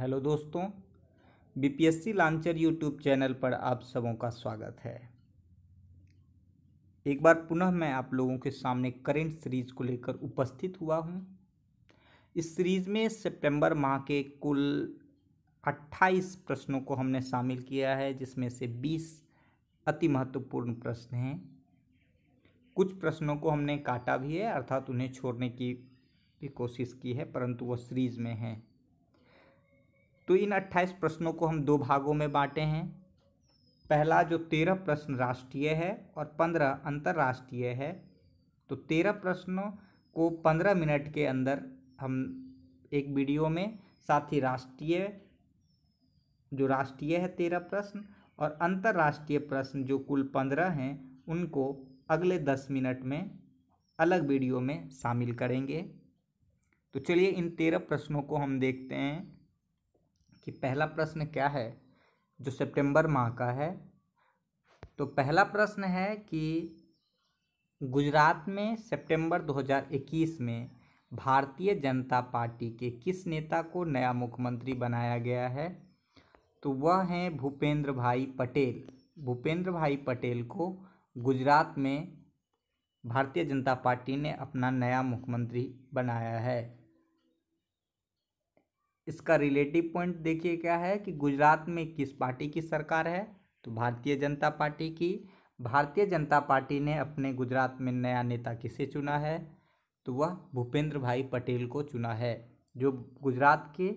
Hello दोस्तों, BPSC launcher YouTube channel पर आप सबों का स्वागत है। एक बार पुनः मैं आप लोगों के सामने करेंट सीरीज को लेकर उपस्थित हुआ हूं। इस सीरीज में सितंबर माह के कुल 28 प्रश्नों को हमने शामिल किया है, जिसमें से 20 अति महत्वपूर्ण प्रश्न हैं। कुछ प्रश्नों को हमने काटा भी है, अर्थात उन्हें छोड़ने की भी कोशिश की है, परंतु वह सीरीज में है। तो इन 28 प्रश्नों को हम दो भागों में बांटे हैं। पहला जो 13 प्रश्न राष्ट्रीय है और 15 अंतर्राष्ट्रीय है, तो 13 प्रश्नों को 15 मिनट के अंदर हम एक वीडियो में, साथ ही राष्ट्रीय है 13 प्रश्न और अंतर्राष्ट्रीय प्रश्न जो कुल 15 हैं, उनको अगले 10 मिनट में अलग वीडियो में शामिल करेंगे। तो चलिए इन 13 प्रश्नों को हम देखते हैं कि पहला प्रश्न क्या है जो सितंबर माह का है। तो पहला प्रश्न है कि गुजरात में सितंबर 2021 में भारतीय जनता पार्टी के किस नेता को नया मुख्यमंत्री बनाया गया है। तो वह हैं भूपेंद्र भाई पटेल। भूपेंद्र भाई पटेल को गुजरात में भारतीय जनता पार्टी ने अपना नया मुख्यमंत्री बनाया है। इसका रिलेटिव पॉइंट देखिए क्या है कि गुजरात में किस पार्टी की सरकार है, तो भारतीय जनता पार्टी की। भारतीय जनता पार्टी ने अपने गुजरात में नया नेता किसे चुना है, तो वह भूपेंद्र भाई पटेल को चुना है, जो गुजरात के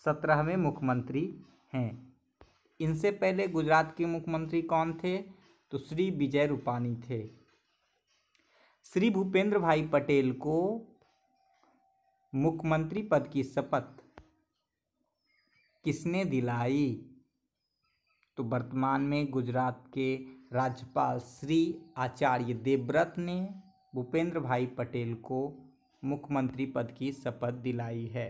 17वें मुख्यमंत्री हैं। इनसे पहले गुजरात के मुख्यमंत्री कौन थे, तो श्री विजय रूपाणी थे। श्री भूपेंद्र भाई पटेल को मुख्यमंत्री पद की शपथ किसने दिलाई, तो वर्तमान में गुजरात के राज्यपाल श्री आचार्य देवव्रत ने भूपेंद्र भाई पटेल को मुख्यमंत्री पद की शपथ दिलाई है।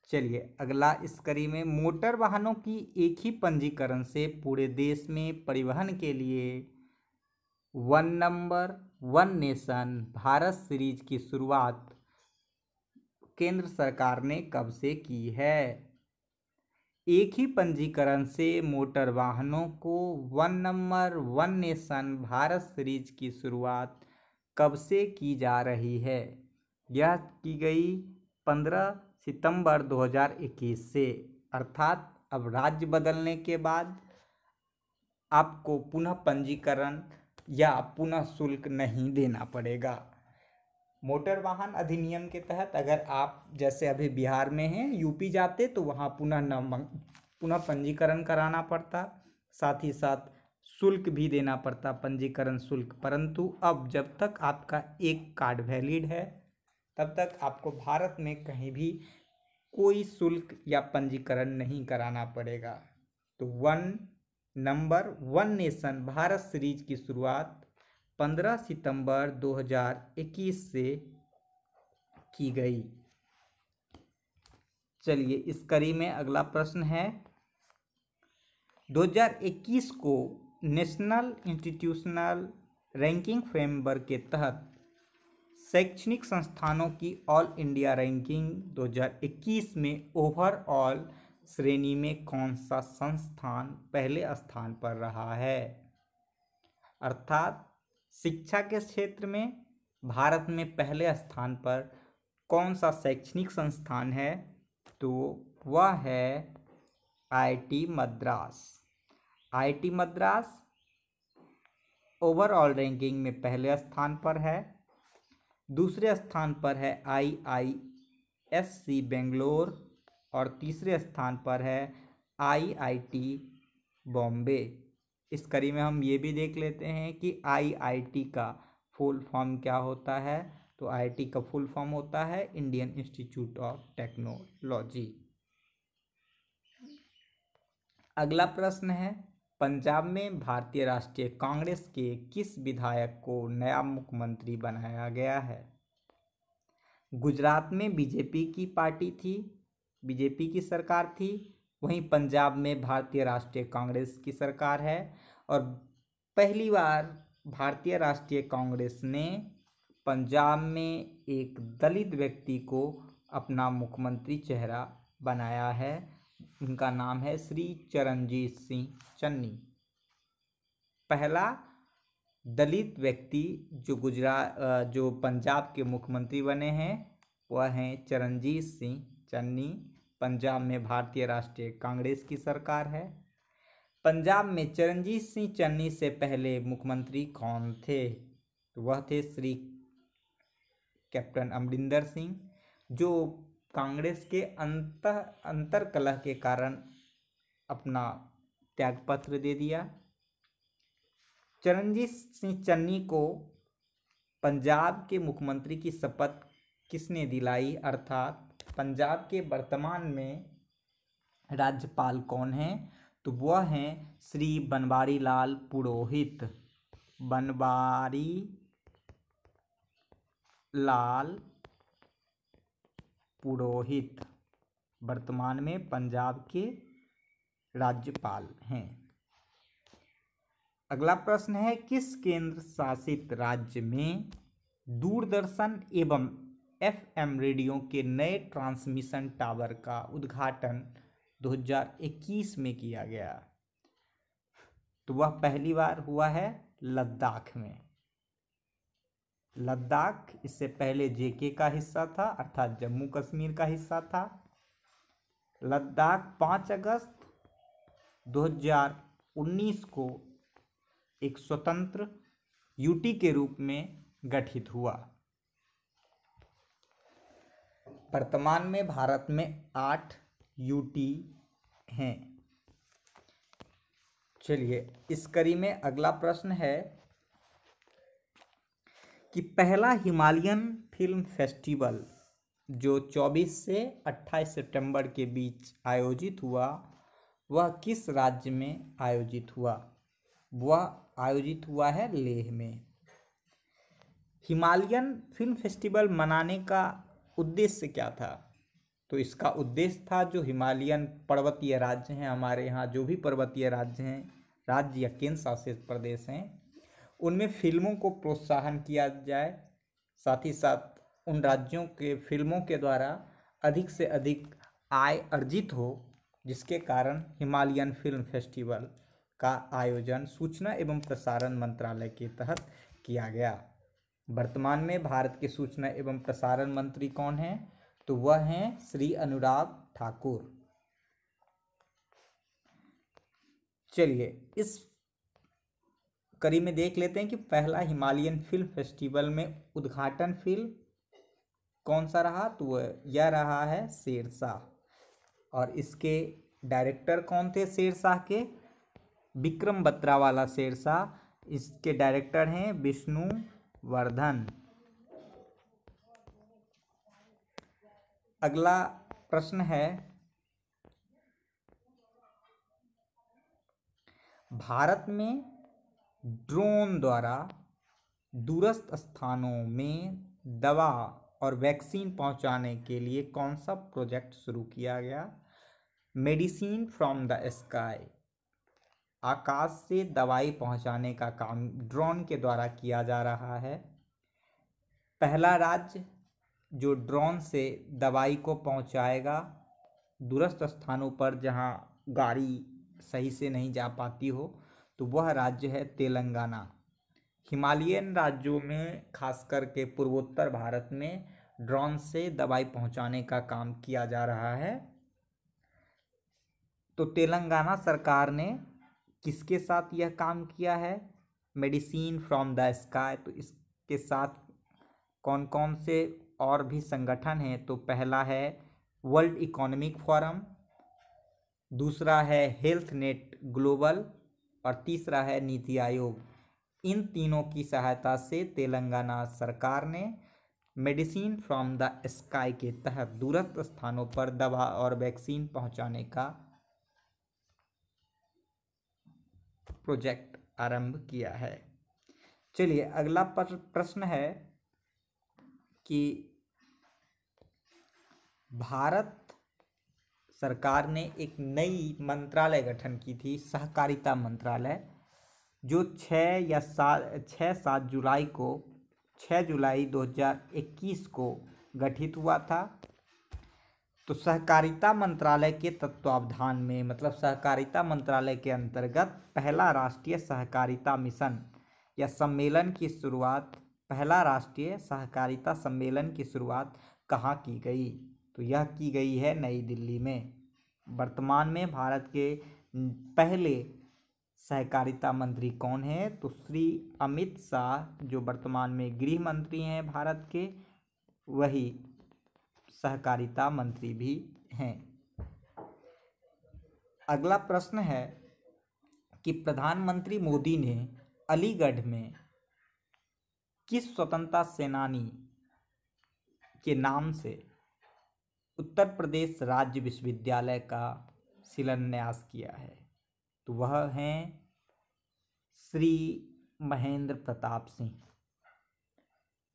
चलिए अगला इस कड़ी में, मोटर वाहनों की एक ही पंजीकरण से पूरे देश में परिवहन के लिए one number one nation Bharat series की शुरुआत केंद्र सरकार ने कब से की है। एक ही पंजीकरण से मोटर वाहनों को one number one nation Bharat series की शुरुआत कब से की जा रही है। यह की गई 15 सितंबर 2021 से, अर्थात अब राज्य बदलने के बाद आपको पुनः पंजीकरण या पुनः शुल्क नहीं देना पड़ेगा। मोटर वाहन अधिनियम के तहत अगर आप जैसे अभी बिहार में हैं, यूपी जाते तो वहाँ पुनः पंजीकरण कराना पड़ता, साथ ही साथ शुल्क भी देना पड़ता, पंजीकरण शुल्क। परंतु अब जब तक आपका एक कार्ड वैलिड है, तब तक आपको भारत में कहीं भी कोई शुल्क या पंजीकरण नहीं कराना पड़ेगा। तो one number one nation Bharat series की शुरुआत 15 सितंबर 2021 से की गई। चलिए इस कड़ी में अगला प्रश्न है, 2021 को नेशनल इंस्टीट्यूशनल रैंकिंग फ्रेमवर्क के तहत शैक्षणिक संस्थानों की ऑल इंडिया रैंकिंग 2021 में ओवरऑल श्रेणी में कौन सा संस्थान पहले स्थान पर रहा है। अर्थात शिक्षा के क्षेत्र में भारत में पहले स्थान पर कौन सा शैक्षणिक संस्थान है, तो वह है IIT Madras. IIT Madras overall ranking में पहले स्थान पर है। दूसरे स्थान पर है आईआईएससी बेंगलोर और तीसरे स्थान पर है आईआईटी बॉम्बे। इस कड़ी में हम ये भी देख लेते हैं कि आईआईटी का फुल फॉर्म क्या होता है, तो आईआईटी का फुल फॉर्म होता है इंडियन इंस्टीट्यूट ऑफ टेक्नोलॉजी। अगला प्रश्न है, पंजाब में भारतीय राष्ट्रीय कांग्रेस के किस विधायक को नया मुख्यमंत्री बनाया गया है। गुजरात में बीजेपी की पार्टी थी, बीजेपी की सरकार थी, वहीं पंजाब में भारतीय राष्ट्रीय कांग्रेस की सरकार है। और पहली बार भारतीय राष्ट्रीय कांग्रेस ने पंजाब में एक दलित व्यक्ति को अपना मुख्यमंत्री चेहरा बनाया है। उनका नाम है श्री चरणजीत सिंह चन्नी। पहला दलित व्यक्ति जो पंजाब के मुख्यमंत्री बने हैं वह हैं चरणजीत सिंह चन्नी। पंजाब में भारतीय राष्ट्रीय कांग्रेस की सरकार है। पंजाब में चरणजीत सिंह चन्नी से पहले मुख्यमंत्री कौन थे? तो वह थे श्री कैप्टन अमरिंदर सिंह, जो कांग्रेस के अंतर्कलह के कारण अपना त्यागपत्र दे दिया। चरणजीत सिंह चन्नी को पंजाब के मुख्यमंत्री की शपथ किसने दिलाई, अर्थात पंजाब के वर्तमान में राज्यपाल कौन हैं? तो वह हैं श्री बनवारी लाल पुरोहित। बनवारी लाल पुरोहित वर्तमान में पंजाब के राज्यपाल हैं। अगला प्रश्न है, किस केंद्र शासित राज्य में दूरदर्शन एवं एफएम रेडियो के नए ट्रांसमिशन टावर का उद्घाटन 2021 में किया गया? तो वह पहली बार हुआ है लद्दाख में। लद्दाख इससे पहले जेके का हिस्सा था, अर्थात जम्मू कश्मीर का हिस्सा था। लद्दाख 5 अगस्त 2019 को एक स्वतंत्र यूटी के रूप में गठित हुआ। वर्तमान में भारत में 8 यूटी हैं। चलिए, इस कड़ी में अगला प्रश्न है कि पहला हिमालयन फिल्म फेस्टिवल जो 24 से 28 सितंबर के बीच आयोजित हुआ वह किस राज्य में आयोजित हुआ? वह आयोजित हुआ है लेह में। हिमालयन फिल्म फेस्टिवल मनाने का उद्देश्य क्या था? तो इसका उद्देश्य था जो हिमालयन पर्वतीय राज्य हैं, हमारे यहाँ जो भी पर्वतीय राज्य हैं, राज्य या केंद्र शासित प्रदेश हैं, उनमें फिल्मों को प्रोत्साहन किया जाए, साथ ही साथ उन राज्यों के फिल्मों के द्वारा अधिक से अधिक आय अर्जित हो, जिसके कारण हिमालयन फिल्म फेस्टिवल का आयोजन सूचना एवं प्रसारण मंत्रालय के तहत किया गया। वर्तमान में भारत के सूचना एवं प्रसारण मंत्री कौन हैं? तो वह हैं श्री अनुराग ठाकुर। चलिए, इस कड़ी में देख लेते हैं कि पहला हिमालयन फिल्म फेस्टिवल में उद्घाटन फिल्म कौन सा रहा? तो यह रहा है शेरशाह। और इसके डायरेक्टर कौन थे शेरशाह के? विक्रम बत्रा वाला शेरशाह। इसके डायरेक्टर हैं विष्णु वर्धन। अगला प्रश्न है, भारत में ड्रोन द्वारा दूरस्थ स्थानों में दवा और वैक्सीन पहुंचाने के लिए कौन सा प्रोजेक्ट शुरू किया गया? Medicine from the sky. आकाश से दवाई पहुंचाने का काम ड्रोन के द्वारा किया जा रहा है। पहला राज्य जो ड्रोन से दवाई को पहुंचाएगा दूरस्थ स्थानों पर जहां गाड़ी सही से नहीं जा पाती हो, तो वह राज्य है तेलंगाना। हिमालयन राज्यों में खासकर के पूर्वोत्तर भारत में ड्रोन से दवाई पहुंचाने का काम किया जा रहा है। तो तेलंगाना सरकार ने किसके साथ यह काम किया है? Medicine from the sky. तो इसके साथ कौन कौन से और भी संगठन हैं? तो पहला है वर्ल्ड इकोनॉमिक फोरम, दूसरा है हेल्थ नेट ग्लोबल और तीसरा है नीति आयोग। इन तीनों की सहायता से तेलंगाना सरकार ने मेडिसिन फ्रॉम द स्काई के तहत दूरस्थ स्थानों पर दवा और वैक्सीन पहुंचाने का प्रोजेक्ट आरंभ किया है। चलिए, अगला प्रश्न है कि भारत सरकार ने एक नई मंत्रालय गठन की थी, सहकारिता मंत्रालय, जो 6 जुलाई 2021 को गठित हुआ था। तो सहकारिता मंत्रालय के तत्वावधान में, मतलब सहकारिता मंत्रालय के अंतर्गत पहला राष्ट्रीय सहकारिता मिशन या सम्मेलन की शुरुआत, पहला राष्ट्रीय सहकारिता सम्मेलन की शुरुआत कहाँ की गई? तो यह की गई है नई दिल्ली में। वर्तमान में भारत के पहले सहकारिता मंत्री कौन है? तो श्री अमित शाह, जो वर्तमान में गृह मंत्री हैं भारत के, वही सहकारिता मंत्री भी हैं। अगला प्रश्न है कि प्रधानमंत्री मोदी ने अलीगढ़ में किस स्वतंत्रता सेनानी के नाम से उत्तर प्रदेश राज्य विश्वविद्यालय का शिलान्यास किया है? तो वह हैं श्री महेंद्र प्रताप सिंह,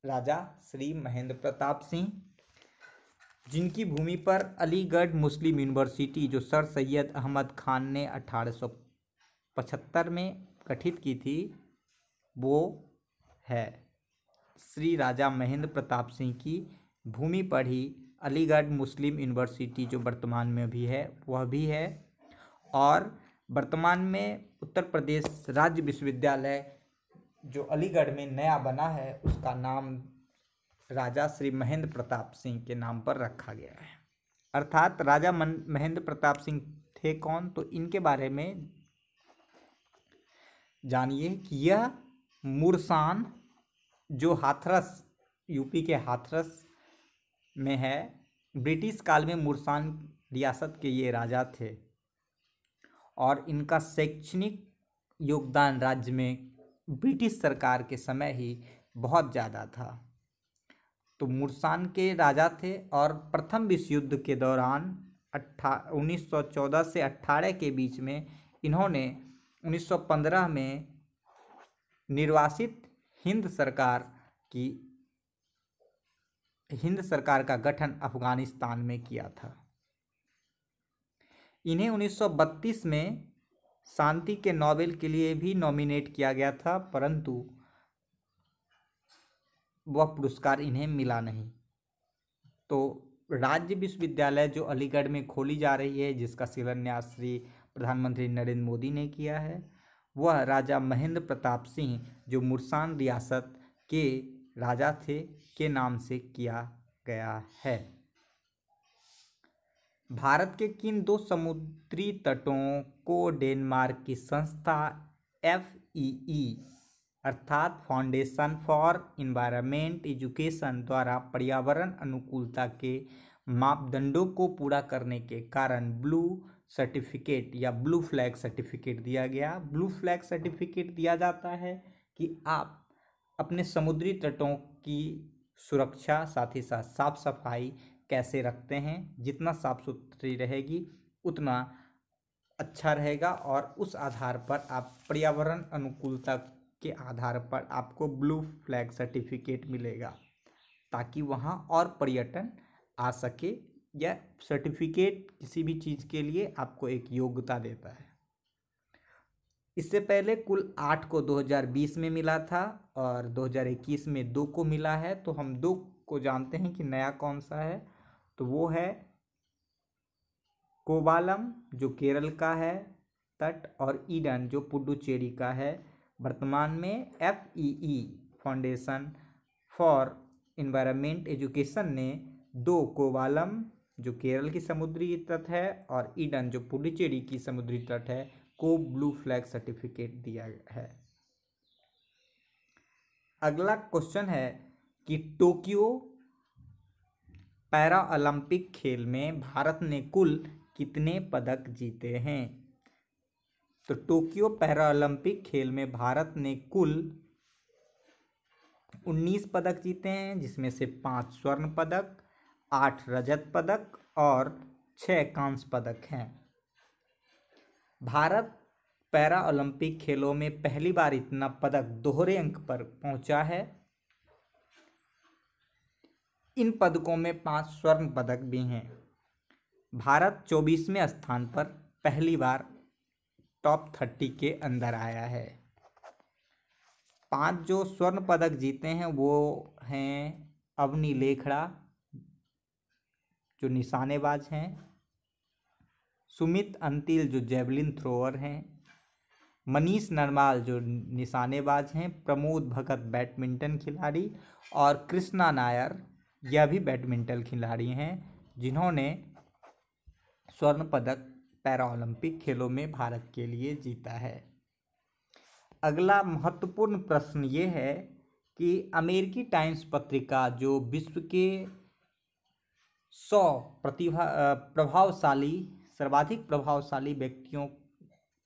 राजा श्री महेंद्र प्रताप सिंह, जिनकी भूमि पर अलीगढ़ मुस्लिम यूनिवर्सिटी, जो सर सैयद अहमद खान ने 1875 में गठित की थी, वो है। श्री राजा महेंद्र प्रताप सिंह की भूमि पर ही अलीगढ़ मुस्लिम यूनिवर्सिटी, जो वर्तमान में भी है, वह भी है। और वर्तमान में उत्तर प्रदेश राज्य विश्वविद्यालय जो अलीगढ़ में नया बना है, उसका नाम राजा श्री महेंद्र प्रताप सिंह के नाम पर रखा गया है। अर्थात राजा महेंद्र प्रताप सिंह थे कौन? तो इनके बारे में जानिए कि यह मुरसान, जो हाथरस, यूपी के हाथरस में है, ब्रिटिश काल में मुरसान रियासत के ये राजा थे और इनका शैक्षणिक योगदान राज्य में ब्रिटिश सरकार के समय ही बहुत ज़्यादा था। तो मुरसान के राजा थे और प्रथम विश्व युद्ध के दौरान 1914 से 18 के बीच में इन्होंने 1915 में निर्वासित हिंद सरकार का गठन अफगानिस्तान में किया था। इन्हें 1932 में शांति के नोबेल के लिए भी नॉमिनेट किया गया था, परंतु वह पुरस्कार इन्हें मिला नहीं। तो राज्य विश्वविद्यालय जो अलीगढ़ में खोली जा रही है, जिसका शिलान्यास श्री प्रधानमंत्री नरेंद्र मोदी ने किया है, वह राजा महेंद्र प्रताप सिंह, जो मुरसान रियासत के राजा थे, के नाम से किया गया है। भारत के किन दो समुद्री तटों को डेनमार्क की संस्था FEE अर्थात फाउंडेशन फॉर एनवायरनमेंट एजुकेशन द्वारा पर्यावरण अनुकूलता के मापदंडों को पूरा करने के कारण ब्लू सर्टिफिकेट या ब्लू फ्लैग सर्टिफिकेट दिया गया? ब्लू फ्लैग सर्टिफिकेट दिया जाता है कि आप अपने समुद्री तटों की सुरक्षा, साथ ही साथ साफ सफाई कैसे रखते हैं। जितना साफ सुथरी रहेगी उतना अच्छा रहेगा और उस आधार पर आप पर्यावरण अनुकूलता के आधार पर आपको ब्लू फ्लैग सर्टिफिकेट मिलेगा, ताकि वहाँ और पर्यटन आ सके। यह सर्टिफिकेट किसी भी चीज़ के लिए आपको एक योग्यता देता है। इससे पहले कुल 8 को 2020 में मिला था और 2021 में 2 को मिला है। तो हम 2 को जानते हैं कि नया कौन सा है, तो वो है कोवालम, जो केरल का है तट, और ईडन, जो पुडुचेरी का है। वर्तमान में FEE foundation for environment education ने 2 कोवालम, जो केरल की समुद्री तट है, और ईडन, जो पुडुचेरी की समुद्री तट है, को ब्लू फ्लैग सर्टिफिकेट दिया है। अगला क्वेश्चन है कि टोक्यो पैरा ओलंपिक खेल में भारत ने कुल कितने पदक जीते हैं? तो टोक्यो पैरा ओलंपिक खेल में भारत ने कुल 19 पदक जीते हैं, जिसमें से 5 स्वर्ण पदक, 8 रजत पदक और 6 कांस्य पदक हैं। भारत पैरा ओलंपिक खेलों में पहली बार इतना पदक दोहरे अंक पर पहुंचा है। इन पदकों में 5 स्वर्ण पदक भी हैं। भारत 24वें स्थान पर पहली बार टॉप 30 के अंदर आया है। 5 जो स्वर्ण पदक जीते हैं वो हैं अवनी लेखड़ा, जो निशानेबाज हैं, सुमित अंतिल जो जेवलिन थ्रोअर हैं, मनीष नरवाल जो निशानेबाज हैं, प्रमोद भगत बैडमिंटन खिलाड़ी और कृष्णा नायर यह भी बैडमिंटन खिलाड़ी हैं जिन्होंने स्वर्ण पदक पैरा ओलंपिक खेलों में भारत के लिए जीता है। अगला महत्वपूर्ण प्रश्न ये है कि अमेरिकी टाइम्स पत्रिका जो विश्व के 100 सर्वाधिक प्रभावशाली व्यक्तियों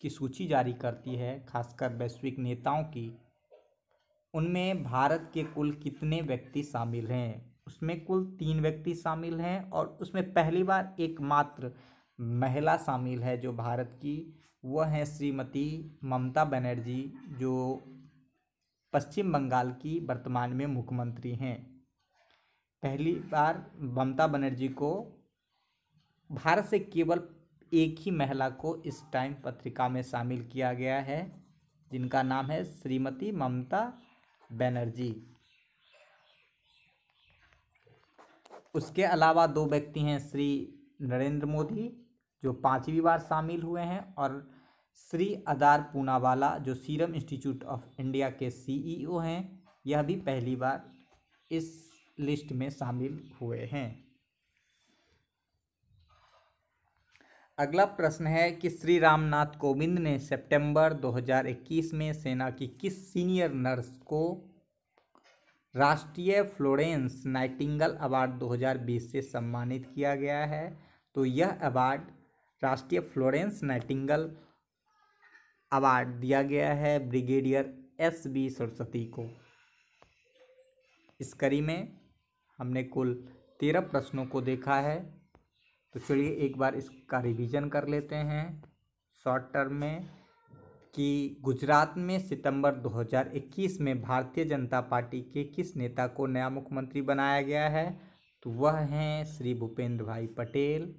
की सूची जारी करती है, खासकर वैश्विक नेताओं की, उनमें भारत के कुल कितने व्यक्ति शामिल हैं? उसमें कुल 3 व्यक्ति शामिल हैं और उसमें पहली बार एकमात्र महिला शामिल है जो भारत की, वह है श्रीमती ममता बनर्जी जो पश्चिम बंगाल की वर्तमान में मुख्यमंत्री हैं। पहली बार ममता बनर्जी को भारत से केवल एक ही महिला को इस टाइम पत्रिका में शामिल किया गया है जिनका नाम है श्रीमती ममता बनर्जी। उसके अलावा 2 व्यक्ति हैं, श्री नरेंद्र मोदी जो 5वीं बार शामिल हुए हैं और श्री अदार पूनावाला जो सीरम इंस्टीट्यूट ऑफ इंडिया के CEO हैं, यह भी पहली बार इस लिस्ट में शामिल हुए हैं। अगला प्रश्न है कि श्री रामनाथ कोविंद ने सितंबर 2021 में सेना की किस सीनियर नर्स को राष्ट्रीय फ्लोरेंस नाइटिंगेल अवार्ड 2020 से सम्मानित किया गया है? तो यह अवार्ड राष्ट्रीय फ्लोरेंस नाइटिंगेल अवार्ड दिया गया है ब्रिगेडियर SB सरस्वती को। इस कड़ी में हमने कुल 13 प्रश्नों को देखा है, तो चलिए एक बार इसका रिवीजन कर लेते हैं शॉर्ट टर्म में कि गुजरात में सितंबर 2021 में भारतीय जनता पार्टी के किस नेता को नया मुख्यमंत्री बनाया गया है? तो वह हैं श्री भूपेंद्र भाई पटेल।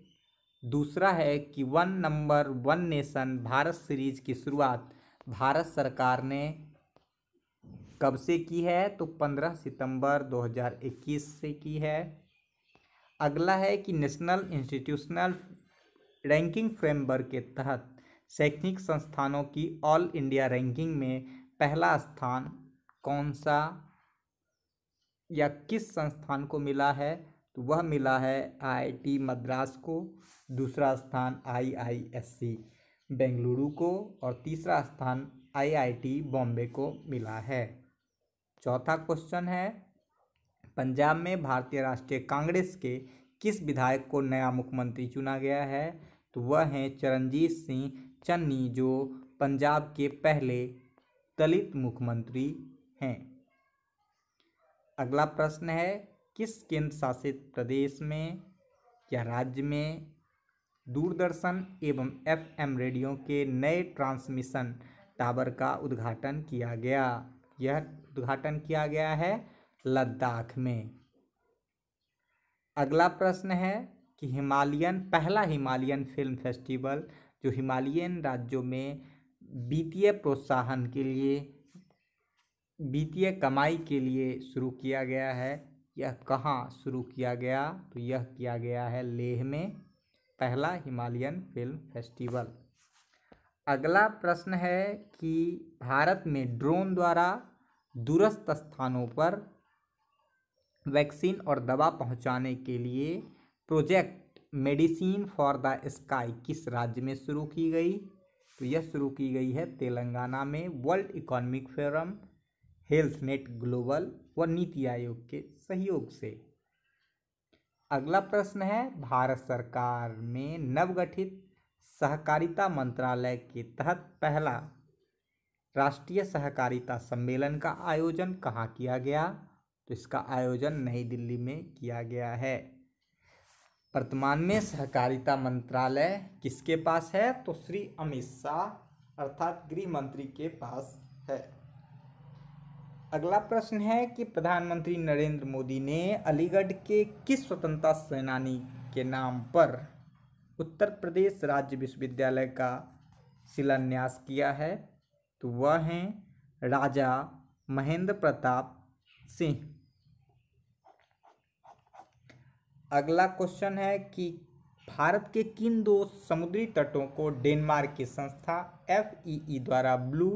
दूसरा है कि one number one nation Bharat series की शुरुआत भारत सरकार ने कब से की है? तो 15 सितंबर 2021 से की है। अगला है कि नेशनल इंस्टीट्यूशनल रैंकिंग फ्रेमवर्क के तहत शैक्षणिक संस्थानों की ऑल इंडिया रैंकिंग में पहला स्थान कौन सा या किस संस्थान को मिला है? तो वह मिला है IIT मद्रास को, दूसरा स्थान IISc बेंगलुरु को और तीसरा स्थान IIT बॉम्बे को मिला है। चौथा क्वेश्चन है पंजाब में भारतीय राष्ट्रीय कांग्रेस के किस विधायक को नया मुख्यमंत्री चुना गया है? तो वह हैं चरणजीत सिंह चन्नी जो पंजाब के पहले दलित मुख्यमंत्री हैं। अगला प्रश्न है किस केंद्र शासित प्रदेश में या राज्य में दूरदर्शन एवं FM रेडियो के नए ट्रांसमिशन टावर का उद्घाटन किया गया? यह उद्घाटन किया गया है लद्दाख में। अगला प्रश्न है कि पहला हिमालयन फिल्म फेस्टिवल जो हिमालयन राज्यों में वित्तीय प्रोत्साहन के लिए, वित्तीय कमाई के लिए शुरू किया गया है, यह कहाँ शुरू किया गया? तो यह किया गया है लेह में, पहला हिमालयन फिल्म फेस्टिवल। अगला प्रश्न है कि भारत में ड्रोन द्वारा दूरस्थ स्थानों पर वैक्सीन और दवा पहुंचाने के लिए project medicine for the sky किस राज्य में शुरू की गई? तो यह शुरू की गई है तेलंगाना में world economic forum, health net global व नीति आयोग के सहयोग से। अगला प्रश्न है भारत सरकार में नवगठित सहकारिता मंत्रालय के तहत पहला राष्ट्रीय सहकारिता सम्मेलन का आयोजन कहाँ किया गया? तो इसका आयोजन नई दिल्ली में किया गया है। वर्तमान में सहकारिता मंत्रालय किसके पास है? तो श्री अमित शाह अर्थात गृह मंत्री के पास है। अगला प्रश्न है कि प्रधानमंत्री नरेंद्र मोदी ने अलीगढ़ के किस स्वतंत्रता सेनानी के नाम पर उत्तर प्रदेश राज्य विश्वविद्यालय का शिलान्यास किया है? तो वह हैं राजा महेंद्र प्रताप सिंह। अगला क्वेश्चन है कि भारत के किन 2 समुद्री तटों को डेनमार्क की संस्था FEE द्वारा ब्लू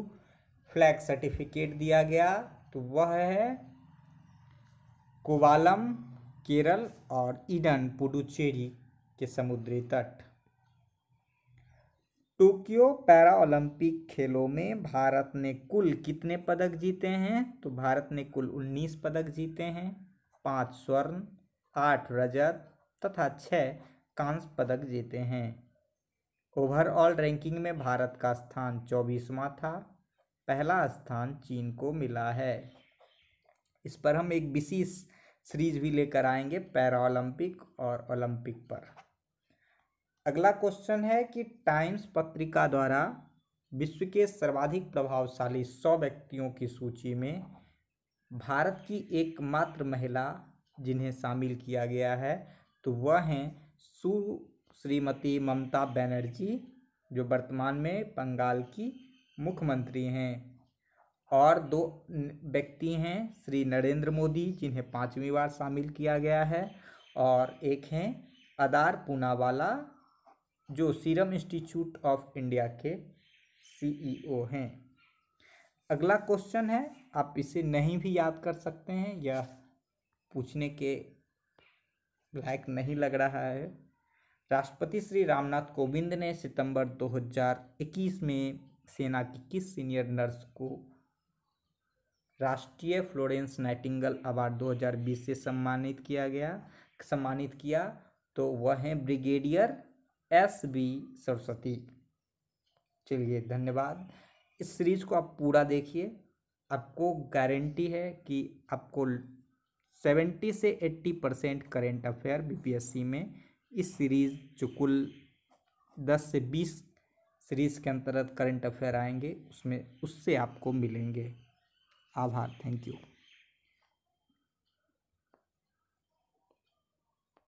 फ्लैग सर्टिफिकेट दिया गया? तो वह है कोवालम केरल और ईडन पुडुचेरी के समुद्री तट। टोक्यो पैरा ओलंपिक खेलों में भारत ने कुल कितने पदक जीते हैं? तो भारत ने कुल 19 पदक जीते हैं। 5 स्वर्ण, 8 रजत तथा 6 कांस्य पदक जीते हैं। ओवरऑल रैंकिंग में भारत का स्थान 24वां था। पहला स्थान चीन को मिला है। इस पर हम एक विशेष सीरीज भी लेकर आएंगे पैरा ओलंपिक और ओलंपिक पर। अगला क्वेश्चन है कि टाइम्स पत्रिका द्वारा विश्व के सर्वाधिक प्रभावशाली 100 व्यक्तियों की सूची में भारत की एकमात्र महिला जिन्हें शामिल किया गया है तो वह हैं श्रीमती ममता बनर्जी, जो वर्तमान में बंगाल की मुख्यमंत्री हैं। और 2 व्यक्ति हैं श्री नरेंद्र मोदी, जिन्हें 5वीं बार शामिल किया गया है, और एक हैं अदार पूनावाला, जो सीरम इंस्टीट्यूट ऑफ इंडिया के CEO हैं। अगला क्वेश्चन है, आप इसे नहीं भी याद कर सकते हैं, यह पूछने के लायक नहीं लग रहा है। राष्ट्रपति श्री रामनाथ कोविंद ने सितंबर 2021 में सेना की किस सीनियर नर्स को राष्ट्रीय फ्लोरेंस नाइटिंगेल अवार्ड 2020 से सम्मानित किया? तो वह हैं ब्रिगेडियर SB सरस्वती। चलिए, धन्यवाद। इस सीरीज को आप पूरा देखिए, आपको गारंटी है कि आपको 70 से 80% करेंट अफेयर BPSC में इस सीरीज, जो कुल 10 से 20 सीरीज के अंतर्गत करंट अफेयर आएंगे, उससे आपको मिलेंगे। आभार, थैंक यू।